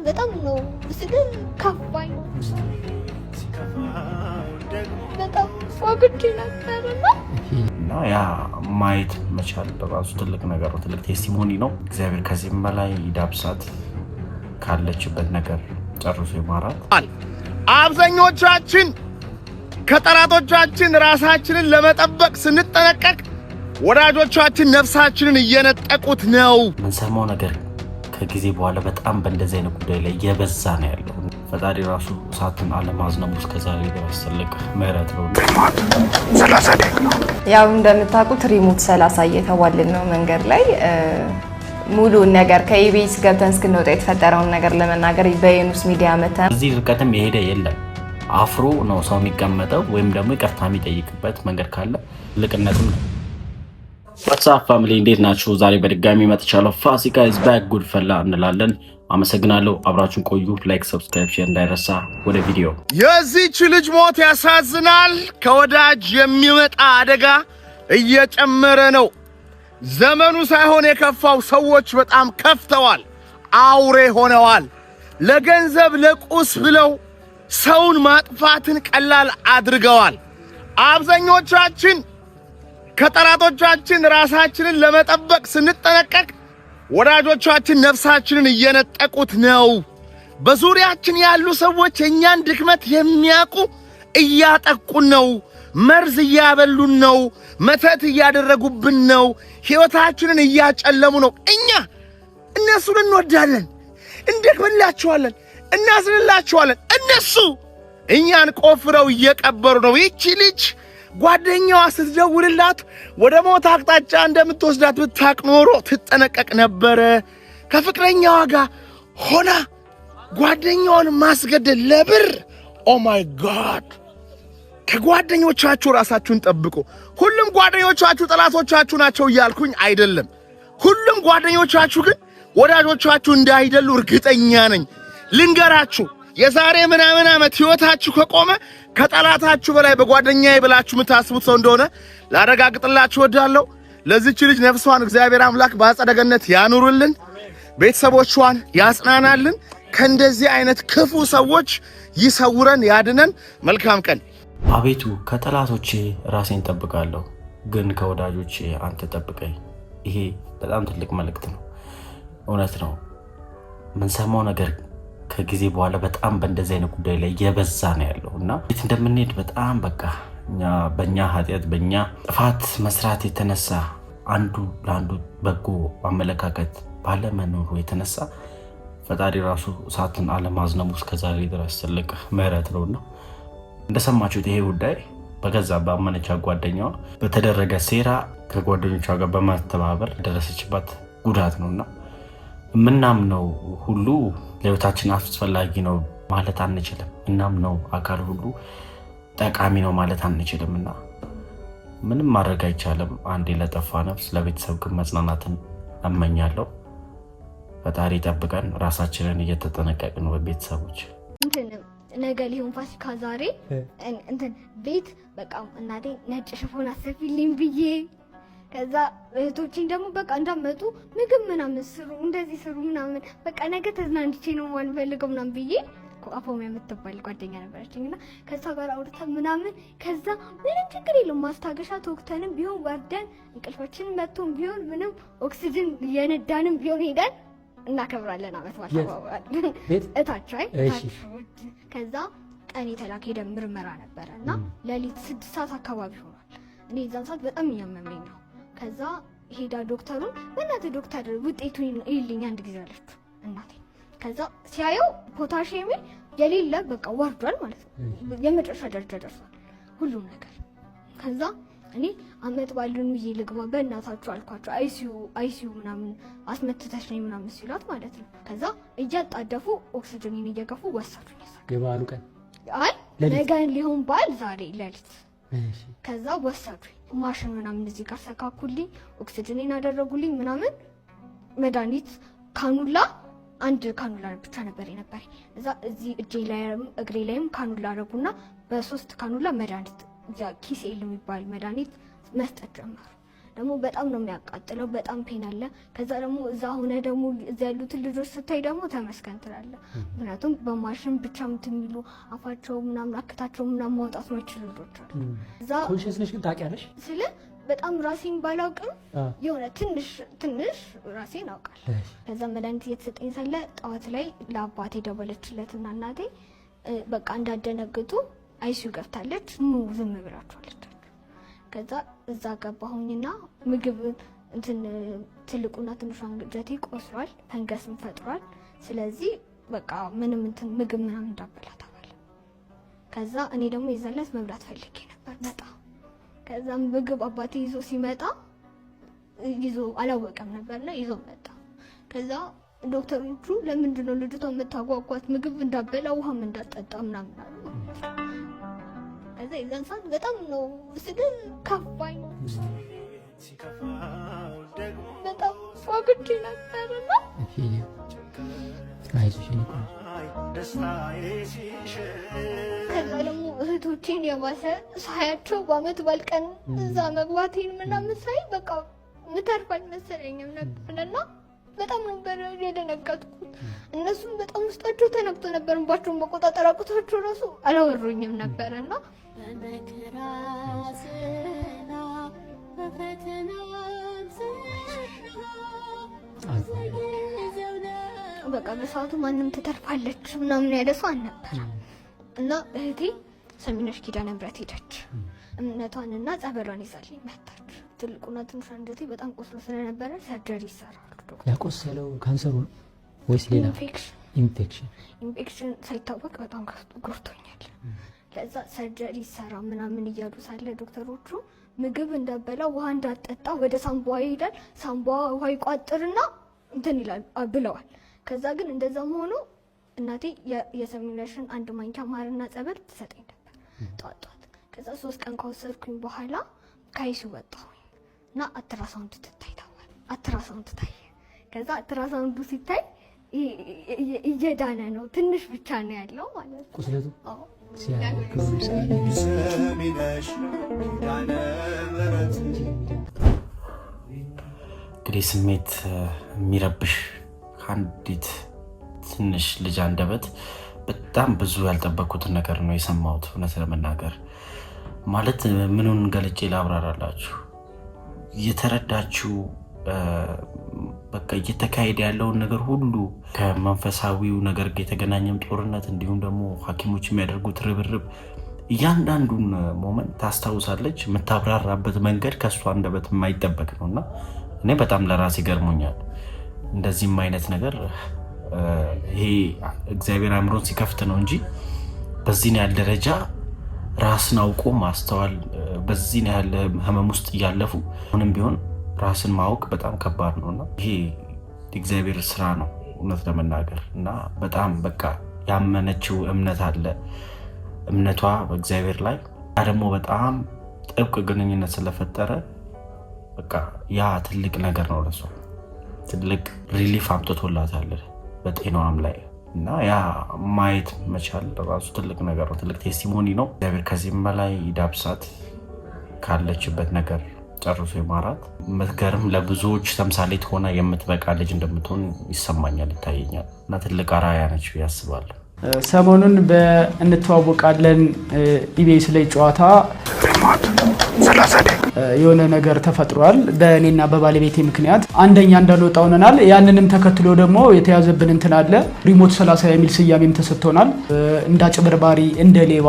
በጣም ነው ስለ ካፋኝ በጣም ወግድ ነበርና ያ ማየት መቻል በራሱ ትልቅ ነገር ነው፣ ትልቅ ቴስቲሞኒ ነው። እግዚአብሔር ከዚህም በላይ ይዳብሳት፣ ካለችበት ነገር ጨርሶ ይማራል። አብዛኞቻችን ከጠላቶቻችን ራሳችንን ለመጠበቅ ስንጠነቀቅ ወዳጆቻችን ነፍሳችንን እየነጠቁት ነው። ምንሰማው ነገር ከጊዜ በኋላ በጣም በእንደዚህ አይነት ጉዳይ ላይ እየበዛ ነው ያለው። ፈጣሪ ራሱ እሳትን አለማዝነቡ እስከዛሬ ድረስ ትልቅ ምህረት ነው። 30 ደቂቃ ነው ያው እንደምታውቁት ሪሞት 30 እየተባልን ነው መንገድ ላይ ሙሉ ነገር ከኢቢኤስ ገብተን እስክንወጣ የተፈጠረውን ነገር ለመናገር በየኑስ ሚዲያ መተን እዚህ ርቀትም የሄደ የለም። አፍሮ ነው ሰው የሚቀመጠው ወይም ደግሞ ይቅርታ የሚጠይቅበት መንገድ ካለ ልቅነትም ነው። ዋትስአፕ ፋሚሊ እንዴት ናችሁ? ዛሬ በድጋሚ መጥቻለሁ። ፋሲካ ኢዝ ባክ ጉድ ፈላ እንላለን። አመሰግናለሁ። አብራችሁን ቆዩ። ላይክ፣ ሰብስክራይብ፣ ሼር እንዳይረሳ። ወደ ቪዲዮ። የዚህች ልጅ ሞት ያሳዝናል። ከወዳጅ የሚመጣ አደጋ እየጨመረ ነው። ዘመኑ ሳይሆን የከፋው ሰዎች በጣም ከፍተዋል፣ አውሬ ሆነዋል። ለገንዘብ ለቁስ ብለው ሰውን ማጥፋትን ቀላል አድርገዋል። አብዛኞቻችን ከጠላቶቻችን ራሳችንን ለመጠበቅ ስንጠነቀቅ ወዳጆቻችን ነፍሳችንን እየነጠቁት ነው። በዙሪያችን ያሉ ሰዎች የኛን ድክመት የሚያውቁ እያጠቁን ነው። መርዝ እያበሉን ነው። መተት እያደረጉብን ነው። ሕይወታችንን እያጨለሙ ነው። እኛ እነሱን እንወዳለን፣ እንደክምላቸዋለን፣ እናዝንላቸዋለን። እነሱ እኛን ቆፍረው እየቀበሩ ነው። ይቺ ልጅ ጓደኛዋ ስትደውልላት ወደ ሞት አቅጣጫ እንደምትወስዳት ብታቅ ኖሮ ትጠነቀቅ ነበረ። ከፍቅረኛዋ ጋር ሆና ጓደኛዋን ማስገደል ለብር! ኦ ማይ ጋድ! ከጓደኞቻችሁ ራሳችሁን ጠብቁ። ሁሉም ጓደኞቻችሁ ጠላቶቻችሁ ናቸው እያልኩኝ አይደለም። ሁሉም ጓደኞቻችሁ ግን ወዳጆቻችሁ እንዳይደሉ እርግጠኛ ነኝ። ልንገራችሁ፣ የዛሬ ምናምን ዓመት ሕይወታችሁ ከቆመ ከጠላታችሁ በላይ በጓደኛዬ ብላችሁ የምታስቡት ሰው እንደሆነ ላረጋግጥላችሁ ወዳለሁ። ለዚች ልጅ ነፍሷን እግዚአብሔር አምላክ በአጸደ ገነት ያኑርልን፣ ቤተሰቦቿን ያጽናናልን፣ ከእንደዚህ አይነት ክፉ ሰዎች ይሰውረን፣ ያድነን። መልካም ቀን። አቤቱ ከጠላቶቼ ራሴን ጠብቃለሁ፣ ግን ከወዳጆቼ አንተ ጠብቀኝ። ይሄ በጣም ትልቅ መልእክት ነው። እውነት ነው። ምንሰማው ነገር ከጊዜ በኋላ በጣም በእንደዚህ አይነት ጉዳይ ላይ እየበዛ ነው ያለው እና የት እንደምንሄድ በጣም በቃ በእኛ ኃጢአት በእኛ ጥፋት መስራት የተነሳ አንዱ ለአንዱ በጎ አመለካከት ባለመኖሩ የተነሳ ፈጣሪ ራሱ እሳትን አለማዝነቡ እስከዛሬ ድረስ ትልቅ ምህረት ነውና እንደሰማችሁት ይሄ ጉዳይ በገዛ ባመነቻ ጓደኛዋ በተደረገ ሴራ ከጓደኞቿ ጋር በማተባበር ደረሰችባት ጉዳት ነውና ምናምነው ሁሉ ለህይወታችን አስፈላጊ ነው ማለት አንችልም። ምናምነው አካል ሁሉ ጠቃሚ ነው ማለት አንችልምና ምንም ማድረግ አይቻልም። አንዴ ለጠፋ ነፍስ ለቤተሰብ ግን መጽናናትን እመኛለሁ። ፈጣሪ ጠብቀን፣ ራሳችንን እየተጠነቀቅን ቤተሰቦች። ነገ ሊሆን ፋሲካ ዛሬ ቤት በቃ እናቴ ነጭ ሽፎን አሰፊልኝ ብዬ ከዛ እህቶቼን ደግሞ በቃ እንዳመጡ ምግብ ምናምን ስሩ፣ እንደዚህ ስሩ ምናምን በቃ ነገ ተዝናንቼ ነው የምፈልገው ምናምን ብዬ አፎሚያ የምትባል ጓደኛ ነበረችኝና ከዛ ጋር አውርተን ምናምን ከዛ ምንም ችግር የለውም ማስታገሻ ተወክተንም ቢሆን ወርደን እንቅልፋችንን መጥቶን ቢሆን ምንም ኦክሲጅን የነዳንም ቢሆን ሄደን እናከብራለን። አመት ማሳባባል እታች አይ ከዛ ቀን የተላከ ሄደ ምርመራ ነበረና ለሊት 6 ሰዓት አካባቢ ሆኗል። እኔ እዛን ሰዓት በጣም እያመመኝ ነው። ከዛ ሄዳ ዶክተሩን በእናትህ ዶክተር ውጤቱን ይልኝ አንድ ጊዜ አለችው እናቴ። ከዛ ሲያየው ፖታሺየም የሌለ በቃ ወርዷል ማለት ነው። የመጨረሻ ደረጃ ደርሷል ሁሉም ነገር። ከዛ እኔ አመት ባሉን ብዬ ልግባ በእናታችሁ አልኳቸው። አይሲዩ ምናምን አስመትተሽ ነኝ ምናምን ሲሏት ማለት ነው። ከዛ እያጣደፉ ኦክሲጅንን እየገፉ ወሰዱኝ። የበዓሉ ቀን አይ ነገ ሊሆን በዓል ዛሬ ሌሊት ከዛ ወሰዱኝ። ማሽን ምናምን እዚህ ጋር ሰካኩልኝ፣ ኦክሲጅንን አደረጉልኝ ምናምን። መድኃኒት ካኑላ አንድ ካኑላ ብቻ ነበር የነበረኝ። እዛ እዚህ እጄ ላይም እግሬ ላይም ካኑላ አደረጉና በ3 ካኑላ መድኃኒት ኪሴል የሚባል መድኃኒት መስጠት ጀመሩ። ደግሞ በጣም ነው የሚያቃጥለው፣ በጣም ፔን አለ። ከዛ ደግሞ እዛ ሆነ ደግሞ እዛ ያሉትን ልጆች ስታይ ደግሞ ተመስገን ትላለህ። ምክንያቱም በማሽን ብቻ የሚሉ አፋቸው ምናምን አክታቸው ምናምን ማውጣት ማይችሉ ልጆች አሉ። እዛ ኮንሽስነስ ግን ታውቂያለሽ ስለ በጣም ራሴን ባላውቅም የሆነ ትንሽ ራሴን አውቃለሁ። ከዛ መድኃኒት እየተሰጠኝ ሳለ ጠዋት ላይ ለአባቴ ደወለችለትና እናቴ በቃ እንዳደነግጡ አይሲዩ ገብታለች፣ ኑ ዝም ብላችኋለች። ከዛ እዛ ገባሁኝና ምግብ ትልቁና ትንሹ አንጀቴ ቆስሏል፣ ፈንገስም ፈጥሯል። ስለዚህ በቃ ምንም ምግብ ምናምን እንዳበላ ተባለ። ከዛ እኔ ደግሞ የዛን ዕለት መብላት ፈልጌ ነበር በጣም። ከዛ ምግብ አባቴ ይዞ ሲመጣ አላወቀም ነበርና ይዞ መጣ። ከዛ ዶክተሮቹ ለምንድን ነው ልጅቷ የምታጓጓት ምግብ እንዳበላ ውሃም እንዳጠጣ ምናምን አሉ። ከዛ የዛን ሰዓት በጣም ነው ስድል ከፋኝ፣ በጣም ፏግቼ ነበርና ከዛ ደግሞ እህቶቼን የባሰ ሳያቸው በአመት ባልቀን እዛ መግባቴን ምናምን ሳይ በቃ ምተርፍ አልመሰለኝም ነበርና በጣም ነበር የደነገጥኩት። እነሱም በጣም ውስጣቸው ተነክቶ ነበር፣ እንባቸውን መቆጣጠር አቅቷቸው ራሱ አላወሩኝም ነበርና በቃ በሰዓቱ ማንም ትተርፋለች ምናምን ያለ ሰው አልነበረም። እና እህቴ ሰሚነሽ ኪዳነ ምህረት ሄደች። እምነቷንና ጸበሏን ይዛልኝ መጣች። ትልቁና ትንሹ አንጀቴ በጣም ቆስሎ ስለነበረ ሰርጀሪ ይሰራሉ። ያቆሰለው ካንሰሩ ነው ወይስ ሌላ ኢንፌክሽን ሳይታወቅ በጣም ጎርቶኛል። ለዛ ሰርጀሪ ይሰራ ምናምን እያሉ ሳለ ዶክተሮቹ ምግብ እንዳበላ ውሃ እንዳጠጣ ወደ ሳምባዋ ይሄዳል፣ ሳምባዋ ውሃ ይቋጥርና ይላል ብለዋል። ከዛ ግን እንደዛም ሆኖ እናቴ የሰሚነሽን 1 ማንኪያ ማርና ጸበል ትሰጠኝ ነበር ጧት። ከዛ 3 ቀን ከወሰድኩኝ በኋላ ካይሱ ወጣሁኝ እና አትራሳውንድ ትታይ ተባለ። አትራሳውንድ ታየ። ከዛ አትራሳውንዱ ሲታይ እየዳነ ነው፣ ትንሽ ብቻ ነው ያለው ማለት ነው ቁስለቱ። አዎ እንግዲህ ስሜት የሚረብሽ ከአንዲት ትንሽ ልጅ አንደበት በጣም ብዙ ያልጠበኩትን ነገር ነው የሰማሁት። እውነት ለመናገር ማለት ምኑን ገልጬ ላብራራላችሁ? እየተረዳችሁ በቃ እየተካሄደ ያለውን ነገር ሁሉ ከመንፈሳዊው ነገር ጋር የተገናኘም ጦርነት፣ እንዲሁም ደግሞ ሐኪሞች የሚያደርጉት ርብርብ እያንዳንዱን ሞመንት ታስታውሳለች። የምታብራራበት መንገድ ከእሷ አንደበት የማይጠበቅ ነው እና እኔ በጣም ለራሴ ገርሞኛል። እንደዚህም አይነት ነገር ይሄ እግዚአብሔር አእምሮን ሲከፍት ነው እንጂ በዚህን ያህል ደረጃ ራስን አውቆ ማስተዋል፣ በዚህን ያህል ህመም ውስጥ እያለፉ ምንም ቢሆን ራስን ማወቅ በጣም ከባድ ነውና ይሄ የእግዚአብሔር ስራ ነው እውነት ለመናገር። እና በጣም በቃ ያመነችው እምነት አለ፣ እምነቷ በእግዚአብሔር ላይ ደግሞ በጣም ጥብቅ ግንኙነት ስለፈጠረ በቃ ያ ትልቅ ነገር ነው ለሷ፣ ትልቅ ሪሊፍ አምጥቶላታል በጤናዋም ላይ። እና ያ ማየት መቻል ራሱ ትልቅ ነገር ነው፣ ትልቅ ቴስቲሞኒ ነው። እግዚአብሔር ከዚህም በላይ ይዳብሳት፣ ካለችበት ነገር ጨርሶ ይማራት። መትገርም ለብዙዎች ተምሳሌት ሆና የምትበቃ ልጅ እንደምትሆን ይሰማኛል፣ ይታየኛል። እና ትልቅ አራያ ነች ብዬ አስባለሁ። ሰሞኑን እንተዋወቃለን ኢቢኤስ ላይ ጨዋታ የሆነ ነገር ተፈጥሯል። በእኔና በባለቤቴ ምክንያት አንደኛ እንዳልወጣ ሆነናል። ያንንም ተከትሎ ደግሞ የተያዘብን እንትን አለ። ሪሞት 30 የሚል ስያሜም ተሰጥቶናል። እንደ አጭበርባሪ፣ እንደ ሌባ፣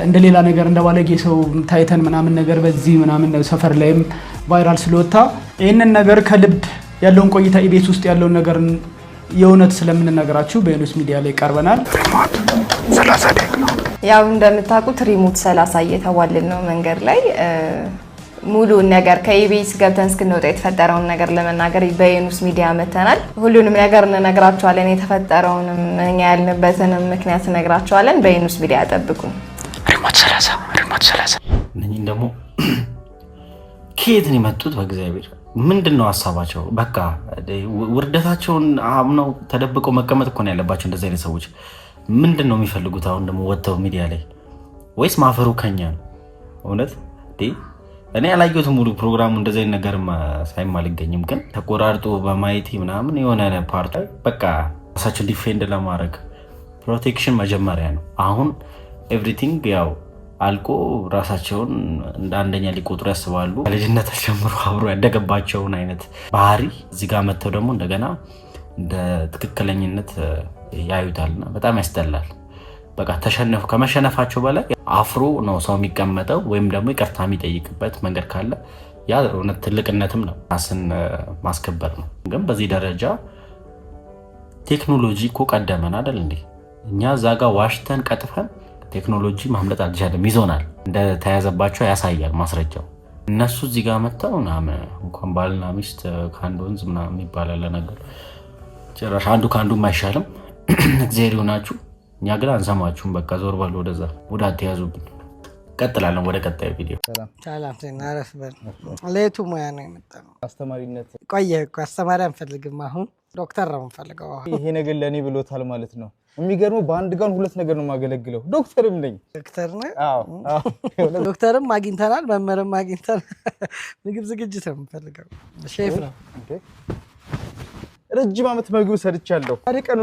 እንደ ሌላ ነገር እንደ ባለጌ ሰው ታይተን ምናምን ነገር በዚህ ምናምን ሰፈር ላይም ቫይራል ስለወጣ ይህንን ነገር ከልብ ያለውን ቆይታ ኢቢኤስ ውስጥ ያለውን ነገር የእውነት ስለምንነግራችሁ በዩኑስ ሚዲያ ላይ ቀርበናል። ሪሞት 30 ነው። ያው እንደምታውቁት ሪሞት 30 እየተባልን ነው መንገድ ላይ ሙሉ ነገር ከኢቢኤስ ገብተን እስክንወጣ የተፈጠረውን ነገር ለመናገር በዩኑስ ሚዲያ መተናል። ሁሉንም ነገር እንነግራችኋለን፣ የተፈጠረውንም እኛ ያልንበትንም ምክንያት እንነግራችኋለን። በዩኑስ ሚዲያ ጠብቁን። ሪሞት 30 እነኚህን ደግሞ ከየት ነው የመጡት? በእግዚአብሔር ምንድን ነው ሀሳባቸው? በቃ ውርደታቸውን አምነው ተደብቀው መቀመጥ እኮ ነው ያለባቸው እንደዚህ አይነት ሰዎች። ምንድን ነው የሚፈልጉት? አሁን ደግሞ ወጥተው ሚዲያ ላይ ወይስ ማፈሩ ከኛ ነው? እውነት እኔ ያላየሁትም ሙሉ ፕሮግራሙ እንደዚህ አይነት ነገር ሳይም አልገኝም፣ ግን ተቆራርጦ በማየቴ ምናምን የሆነ ፓርት በቃ ራሳችን ዲፌንድ ለማድረግ ፕሮቴክሽን መጀመሪያ ነው። አሁን ኤቭሪቲንግ ያው አልቆ ራሳቸውን እንደ አንደኛ ሊቆጥሩ ያስባሉ። ከልጅነት ጀምሮ አብሮ ያደገባቸውን አይነት ባህሪ እዚህ ጋር መጥተው ደግሞ እንደገና እንደ ትክክለኝነት ያዩታልና በጣም ያስጠላል። በቃ ተሸነፉ። ከመሸነፋቸው በላይ አፍሮ ነው ሰው የሚቀመጠው ወይም ደግሞ ይቅርታ የሚጠይቅበት መንገድ ካለ ያ እውነት ትልቅነትም ነው፣ ራስን ማስከበር ነው። ግን በዚህ ደረጃ ቴክኖሎጂ እኮ ቀደመን አይደል እንዴ? እኛ እዛ ጋር ዋሽተን ቀጥፈን ቴክኖሎጂ ማምለጥ አልቻለም፣ ይዞናል። እንደተያዘባቸው ያሳያል ማስረጃው። እነሱ እዚህ ጋር መጥተው ምናምን እንኳን ባልና ሚስት ከአንድ ወንዝ ምናምን ይባላል ነገር ጭራሽ አንዱ ከአንዱ አይሻልም። እግዚአብሔር ይሁናችሁ። እኛ ግን አንሰማችሁም። በቃ ዞር በሉ ወደዛ፣ ወደ አትያዙብን። ቀጥላለን ወደ ቀጣዩ ቪዲዮ። ሰላም አረፍ በል። ለየቱ ሙያ ነው የመጣነው? አስተማሪነት። ቆየ እኮ አስተማሪ አንፈልግም፣ አሁን ዶክተር ነው የምንፈልገው። ይሄ ነገር ለእኔ ብሎታል ማለት ነው። የሚገርመው በአንድ ጋር ሁለት ነገር ነው የማገለግለው። ዶክተርም ነኝ። ዶክተር ነህ? ዶክተርም አግኝተናል፣ መምህርም አግኝተናል። ምግብ ዝግጅት ነው የምንፈልገው። ሼፍ ነው። ረጅም ዓመት ምግብ ሰርቻለሁ። ቀኑ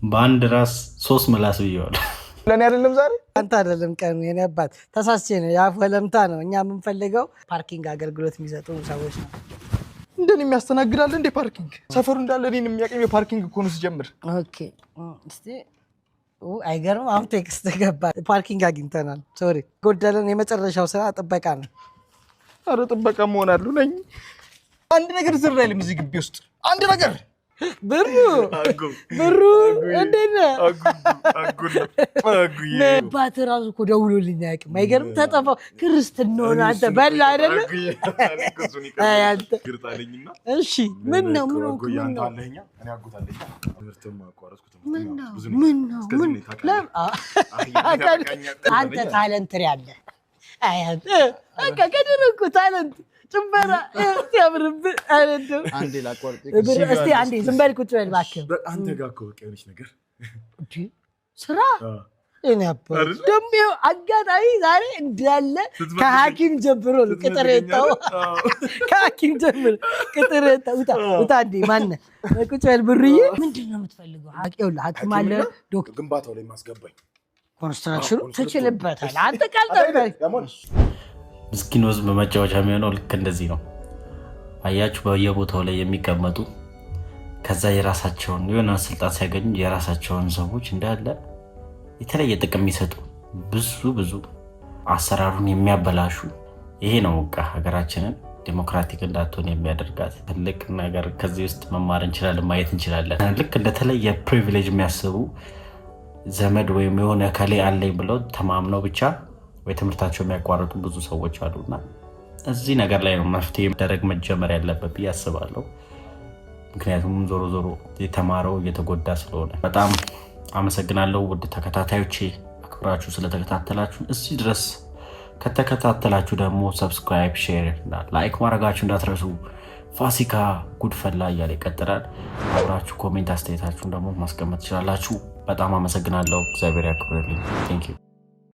በአንድ ራስ 3 ምላስ ብየዋል። ለእኔ አይደለም ዛሬ አንተ አይደለም ቀኑ። የኔ አባት ተሳስቼ ነው፣ የአፍ ወለምታ ነው። እኛ የምንፈልገው ፓርኪንግ አገልግሎት የሚሰጡ ሰዎች ነው። እንደኔ የሚያስተናግዳል እንዴ? ፓርኪንግ ሰፈሩ እንዳለ እኔን የሚያቀኝ የፓርኪንግ እኮ ነው ሲጀምር። ኦኬ እስቲ አይገርም። አሁን ቴክስት ገባ፣ ፓርኪንግ አግኝተናል። ሶሪ ጎደለን። የመጨረሻው ስራ ጥበቃ ነው። ኧረ ጥበቃ መሆን አሉ ነኝ። አንድ ነገር ዝር አይልም እዚህ ግቢ ውስጥ አንድ ነገር። ብሩ እንዴት ነህ? ባት ራሱ እኮ ደውሎልኝ አያውቅም። አይገርም። ተጠፋው ክርስትናውን አንተ በላ አይደለ? እሺ ምን ነው አንተ ታለንት ያለህ ከድር እኮ ታለንት ጭበራ ሲያምርብህ አይደለም። አንዴ ላቋርጥ እስቲ አንዴ ዝም በል ቁጭ በል እባክህ። አንተ ጋር እኮ በቃ የሆነች ነገር ስራ እኔ አባል ደግሞ አጋጣሚ ዛሬ እንዳለ ከሐኪም ጀምሮ ቅጥር የጣው ከሐኪም ጀምሮ ቅጥር የጣው ውጣ እንዴ ማነህ? ቁጭ በል ብሩዬ። ምንድን ነው የምትፈልገው? ሐኪም አለ ዶክተር ግንባታው ላይ ማስገባኝ ኮንስትራክሽኑ ትችልበታል አንተ ካልጠበቅ ምስኪን ህዝብ በመጫወቻ የሚሆነው ልክ እንደዚህ ነው። አያችሁ በየቦታው ላይ የሚቀመጡ ከዛ የራሳቸውን የሆነ ስልጣን ሲያገኙ የራሳቸውን ሰዎች እንዳለ የተለየ ጥቅም የሚሰጡ ብዙ አሰራሩን የሚያበላሹ። ይሄ ነው በቃ ሀገራችንን ዲሞክራቲክ እንዳትሆን የሚያደርጋት ትልቅ ነገር። ከዚህ ውስጥ መማር እንችላለን፣ ማየት እንችላለን። ልክ እንደተለየ ፕሪቪሌጅ የሚያስቡ ዘመድ ወይም የሆነ ከላይ አለኝ ብለው ተማምነው ብቻ ወይ ትምህርታቸው የሚያቋርጡ ብዙ ሰዎች አሉና እዚህ ነገር ላይ ነው መፍትሄ መደረግ መጀመር ያለበት ብዬ አስባለሁ። ምክንያቱም ዞሮ የተማረው እየተጎዳ ስለሆነ። በጣም አመሰግናለሁ ውድ ተከታታዮቼ፣ አክብራችሁ ስለተከታተላችሁ እዚህ ድረስ። ከተከታተላችሁ ደግሞ ሰብስክራይብ፣ ሼር እና ላይክ ማድረጋችሁ እንዳትረሱ። ፋሲካ ጉድፈላ እያለ ይቀጥላል። አብራችሁ ኮሜንት አስተያየታችሁን ደግሞ ማስቀመጥ ትችላላችሁ። በጣም አመሰግናለሁ። እግዚአብሔር ያክብርልኝ። ቴንክ ዩ